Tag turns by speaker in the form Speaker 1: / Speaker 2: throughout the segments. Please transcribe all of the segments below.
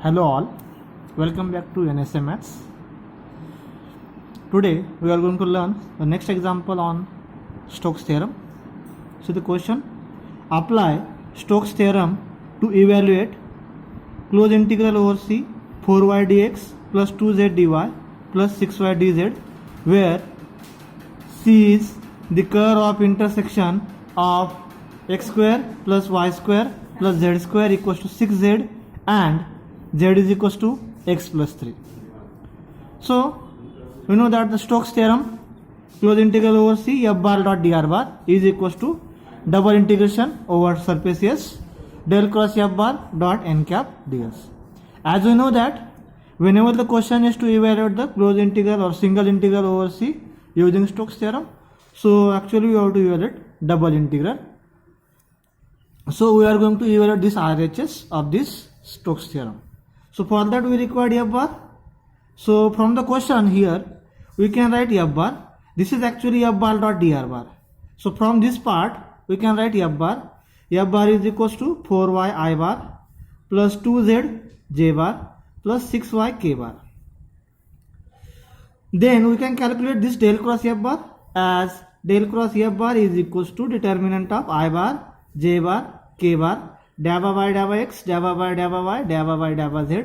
Speaker 1: Hello all, welcome back to NSA Maths. Today we are going to learn the next example on Stokes theorem. So the question, apply Stokes theorem to evaluate closed integral over C 4y dx plus 2z dy plus 6y dz where C is the curve of intersection of x square plus y square plus z square equals to 6z and z is equals to x plus 3. So we know that the Stokes theorem, closed integral over C f bar dot dr bar is equals to double integration over surface S del cross f bar dot n cap ds. As we know that whenever the question is to evaluate the closed integral or single integral over C using Stokes theorem, so actually we have to evaluate double integral. So we are going to evaluate this RHS of this Stokes theorem. So for that we require f bar. So from the question here we can write f bar. This is actually f bar dot dr bar. So from this part we can write f bar. F bar is equals to 4y I bar plus 2z j bar plus 6y k bar. Then we can calculate this del cross f bar as del cross f bar is equals to determinant of I bar, j bar, k bar, dabba by dabba x, dabba by dabba y, dabba by dabba z.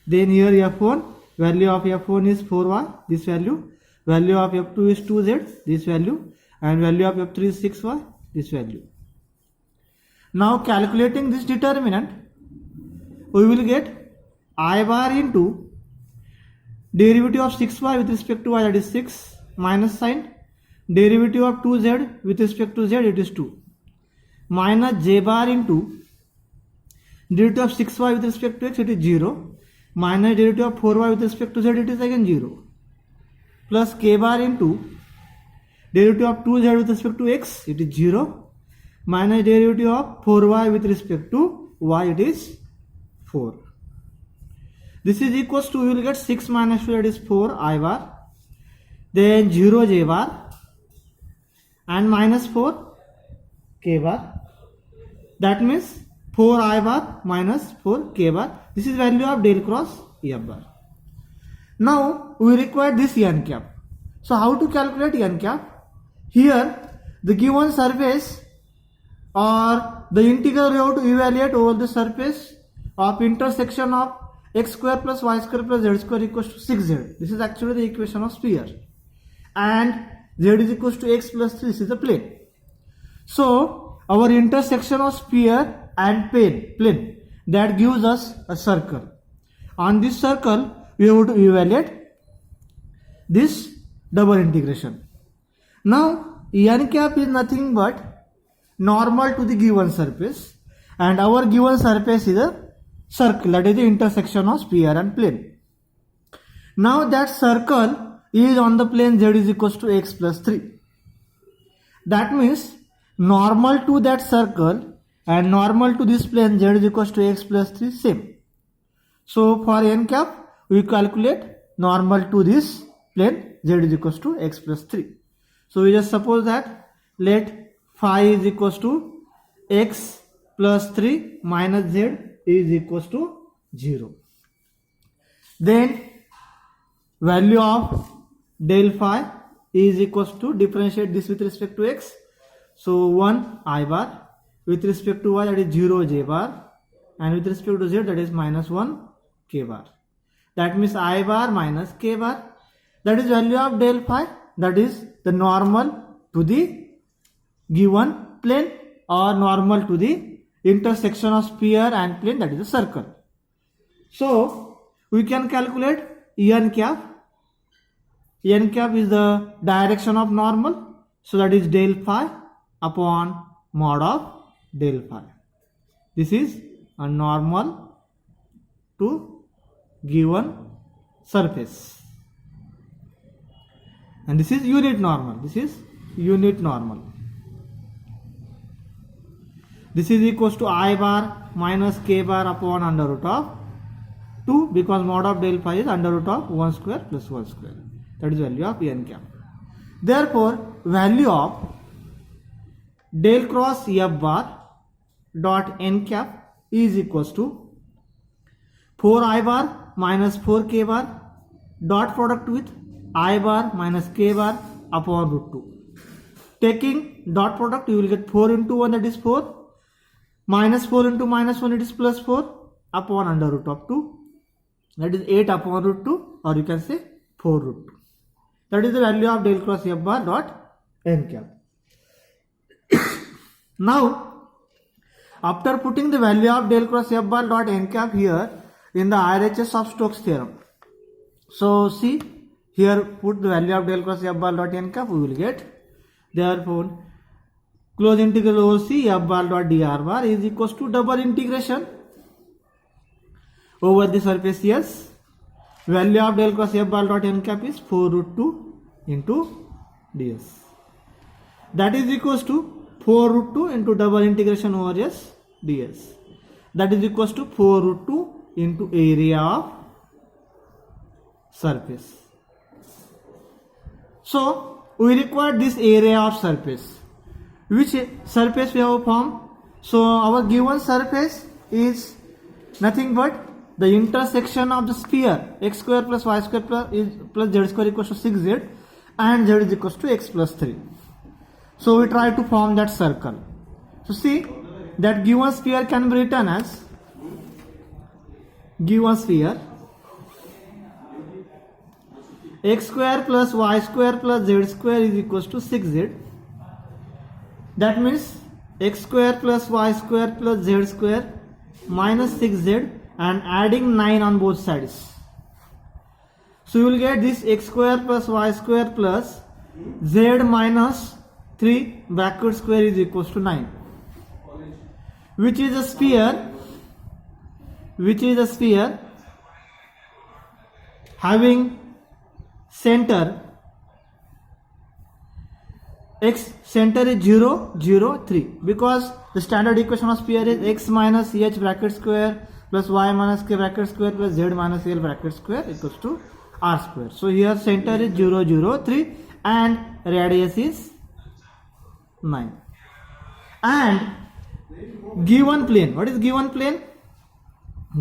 Speaker 1: Then here f1, value of f1 is 4y, this value of f2 is 2z, this value, and value of f3 is 6y, this value. Now calculating this determinant, we will get I bar into derivative of 6y with respect to y, that is 6, minus sign, derivative of 2z with respect to z, it is 2, minus j bar into derivative of 6y with respect to x, it is 0, minus derivative of 4y with respect to z, it is again 0, plus k bar into derivative of 2z with respect to x, it is 0, minus derivative of 4y with respect to y, it is 4. This is equals to, we will get 6 minus 2, that is 4 I bar, then 0 j bar and minus 4 k bar. That means 4 I bar minus 4 k bar. This is value of del cross f bar. Now we require this n cap. So how to calculate n cap? Here the given surface or the integral we have to evaluate over the surface of intersection of x square plus y square plus z square equals to 6z. This is actually the equation of sphere. And z is equals to x plus 3, this is the plane. So our intersection of sphere and plane, that gives us a circle. On this circle we have to evaluate this double integration. Now n cap is nothing but normal to the given surface, and our given surface is a circle, that is the intersection of sphere and plane. Now that circle is on the plane z is equals to x plus 3. That means normal to that circle and normal to this plane z is equals to x plus 3 same. So for n cap we calculate normal to this plane z is equals to x plus 3. So we just suppose that let phi is equals to x plus 3 minus z is equals to 0. Then value of del phi is equals to, differentiate this with respect to x. So 1 I bar, with respect to y that is 0 j bar, and with respect to z that is minus 1 k bar. That means I bar minus k bar, that is value of del phi, that is the normal to the given plane or normal to the intersection of sphere and plane, that is a circle. So we can calculate n cap. N cap is the direction of normal, so that is del phi upon mod of del phi. This is a normal to given surface, and this is unit normal. This is unit normal. This is equals to I bar minus k bar upon under root of 2, because mod of del phi is under root of 1 square plus 1 square. That is value of n cap. Therefore value of del cross f bar dot n cap is equals to 4I bar minus 4k bar dot product with I bar minus k bar upon root 2. Taking dot product, you will get 4 into 1, that is 4, minus 4 into minus 1, it is plus 4 upon under root of 2, that is 8 upon root 2, or you can say 4 root 2. That is the value of del cross F bar dot n cap. Now, after putting the value of del cross F bar dot n cap here in the RHS of Stokes theorem, so see here, put the value of del cross F bar dot n cap, we will get, therefore close integral over C F bar dot dr bar is equals to double integration over the surface S. Value of del cross F bar dot n cap is 4 root 2 into ds. That is equals to 4 root 2 into double integration over S ds. That is equals to 4 root 2 into area of surface. So we require this area of surface. Which surface we have formed? So our given surface is nothing but the intersection of the sphere x square plus y square plus z square equals to 6z and z is equals to x plus 3. So we try to form that circle. So see, that given sphere can be written as given sphere x square plus y square plus z square is equals to 6z. That means x square plus y square plus z square minus 6z and adding 9 on both sides. So you will get this x square plus y square plus z minus 3 backward square is equals to 9, which is a sphere having center x center is 0 0 3, because the standard equation of sphere is x minus h bracket square plus y minus k bracket square plus z minus l bracket square equals to r square. So here center is 0 0 3 and radius is 9. And given plane, what is given plane?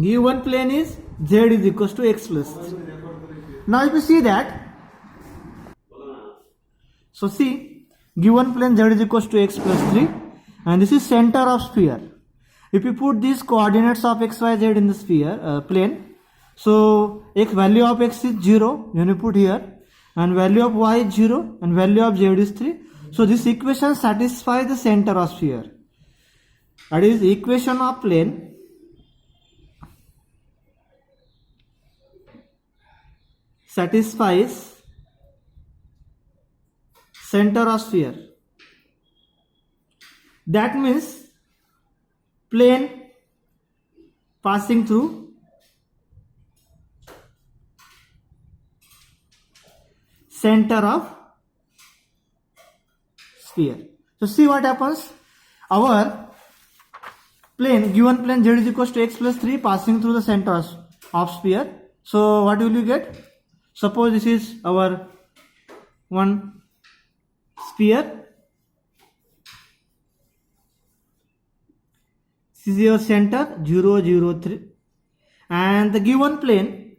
Speaker 1: Given plane is z is equals to x plus 3. Now if you see that, so see, given plane z is equals to x plus 3 and this is center of sphere. If you put these coordinates of x, y, z in the sphere plane, so x value of x is 0 when you put here, and value of y is 0 and value of z is 3. So this equation satisfies the center of sphere. That is, equation of plane satisfies center of sphere. That means plane passing through center of sphere. So see what happens. Our plane, given plane z is equals to x plus 3 passing through the center of sphere. So what will you get? Suppose this is our one sphere. This is your center 0 0 3 and the given plane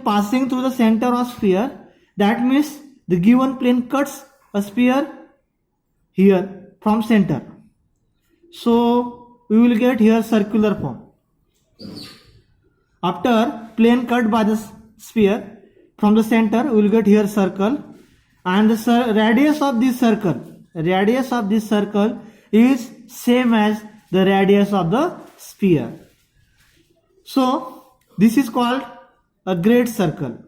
Speaker 1: passing through the center of sphere. That means the given plane cuts a sphere here from center. So we will get here circular form. After plane cut by the sphere from the center, we will get here circle, and the radius of this circle is same as the radius of the sphere. So this is called a great circle.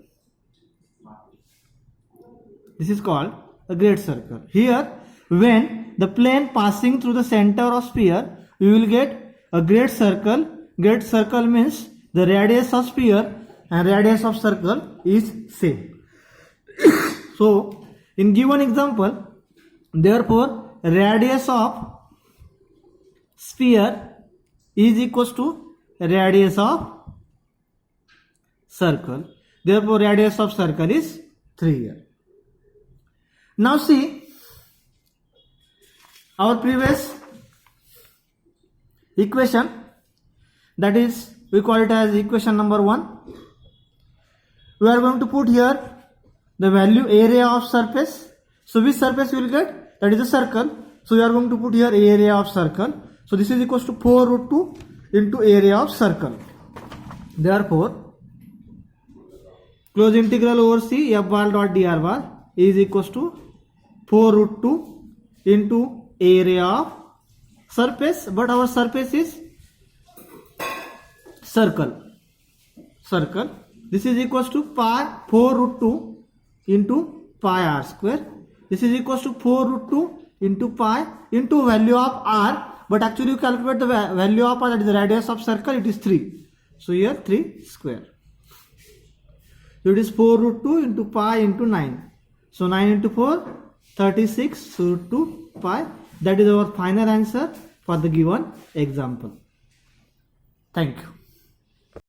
Speaker 1: This is called a great circle. Here, when the plane passing through the center of sphere, we will get a great circle. Great circle means the radius of sphere and radius of circle is same. So in given example, therefore radius of sphere is equals to radius of circle. Therefore radius of circle is 3 here. Now see, our previous equation, that is We call it as equation number 1. We are going to put here the value area of surface. So which surface you will get? That is a circle. So we are going to put here area of circle. So this is equals to 4 root 2 into area of circle. Therefore, close integral over C f bar dot dr bar is equals to 4 root 2 into area of surface, but our surface is circle. This is equals to pi 4 root 2 into pi r square. This is equals to 4 root 2 into pi into value of r, but actually you calculate the value of r, that is the radius of circle, it is 3. So here 3 square. So it is 4 root 2 into pi into 9. So 9 into 4, 36 root 2 pi. That is our final answer for the given example. Thank you.